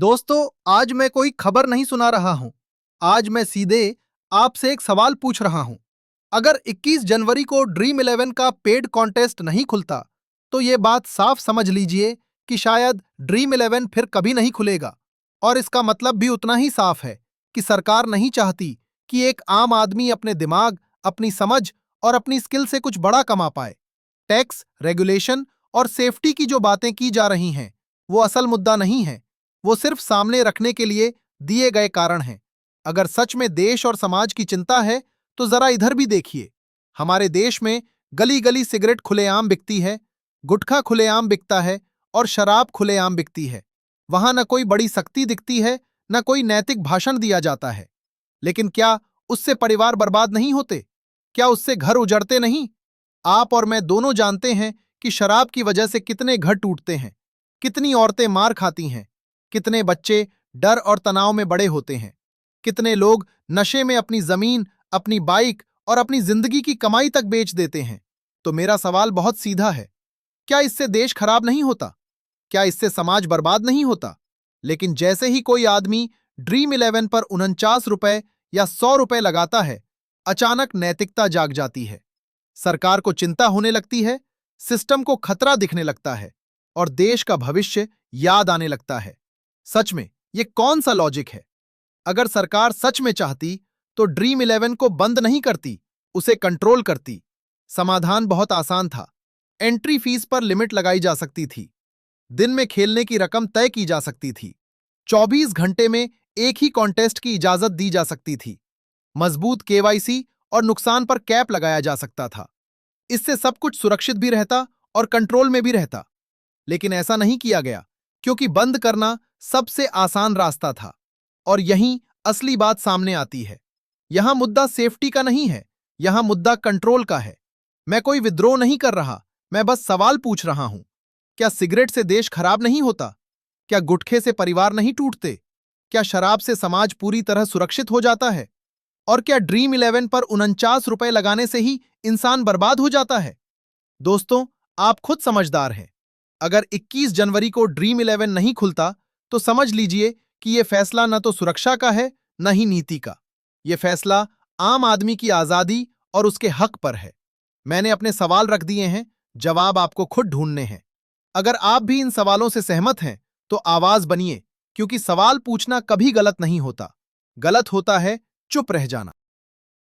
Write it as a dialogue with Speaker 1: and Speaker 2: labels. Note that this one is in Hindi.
Speaker 1: दोस्तों, आज मैं कोई खबर नहीं सुना रहा हूं। आज मैं सीधे आपसे एक सवाल पूछ रहा हूं। अगर 21 जनवरी को ड्रीम 11 का पेड कॉन्टेस्ट नहीं खुलता, तो ये बात साफ समझ लीजिए कि शायद ड्रीम 11 फिर कभी नहीं खुलेगा। और इसका मतलब भी उतना ही साफ है कि सरकार नहीं चाहती कि एक आम आदमी अपने दिमाग, अपनी समझ और अपनी स्किल से कुछ बड़ा कमा पाए। टैक्स, रेगुलेशन और सेफ्टी की जो बातें की जा रही हैं, वो असल मुद्दा नहीं है। वो सिर्फ सामने रखने के लिए दिए गए कारण हैं। अगर सच में देश और समाज की चिंता है, तो जरा इधर भी देखिए। हमारे देश में गली गली सिगरेट खुलेआम बिकती है, गुटखा खुलेआम बिकता है और शराब खुलेआम बिकती है। वहां न कोई बड़ी सख्ती दिखती है, न कोई नैतिक भाषण दिया जाता है। लेकिन क्या उससे परिवार बर्बाद नहीं होते? क्या उससे घर उजड़ते नहीं? आप और मैं दोनों जानते हैं कि शराब की वजह से कितने घर टूटते हैं, कितनी औरतें मार खाती हैं, कितने बच्चे डर और तनाव में बड़े होते हैं, कितने लोग नशे में अपनी जमीन, अपनी बाइक और अपनी जिंदगी की कमाई तक बेच देते हैं। तो मेरा सवाल बहुत सीधा है, क्या इससे देश खराब नहीं होता? क्या इससे समाज बर्बाद नहीं होता? लेकिन जैसे ही कोई आदमी ड्रीम 11 पर 49 रुपए या 100 रुपए लगाता है, अचानक नैतिकता जाग जाती है। सरकार को चिंता होने लगती है, सिस्टम को खतरा दिखने लगता है और देश का भविष्य याद आने लगता है। सच में ये कौन सा लॉजिक है? अगर सरकार सच में चाहती तो ड्रीम 11 को बंद नहीं करती, उसे कंट्रोल करती। समाधान बहुत आसान था। एंट्री फीस पर लिमिट लगाई जा सकती थी। दिन में खेलने की रकम तय की जा सकती थी। 24 घंटे में एक ही कॉन्टेस्ट की इजाजत दी जा सकती थी। मजबूत केवाईसी और नुकसान पर कैप लगाया जा सकता था। इससे सब कुछ सुरक्षित भी रहता और कंट्रोल में भी रहता। लेकिन ऐसा नहीं किया गया, क्योंकि बंद करना सबसे आसान रास्ता था। और यहीं असली बात सामने आती है। यहां मुद्दा सेफ्टी का नहीं है, यहां मुद्दा कंट्रोल का है। मैं कोई विद्रोह नहीं कर रहा, मैं बस सवाल पूछ रहा हूं। क्या सिगरेट से देश खराब नहीं होता? क्या गुटखे से परिवार नहीं टूटते? क्या शराब से समाज पूरी तरह सुरक्षित हो जाता है? और क्या ड्रीम 11 पर 49 रुपए लगाने से ही इंसान बर्बाद हो जाता है? दोस्तों, आप खुद समझदार हैं। अगर 21 जनवरी को ड्रीम 11 नहीं खुलता, तो समझ लीजिए कि यह फैसला न तो सुरक्षा का है, न ही नीति का। यह फैसला आम आदमी की आजादी और उसके हक पर है। मैंने अपने सवाल रख दिए हैं, जवाब आपको खुद ढूंढने हैं। अगर आप भी इन सवालों से सहमत हैं, तो आवाज बनिए, क्योंकि सवाल पूछना कभी गलत नहीं होता। गलत होता है चुप रह जाना।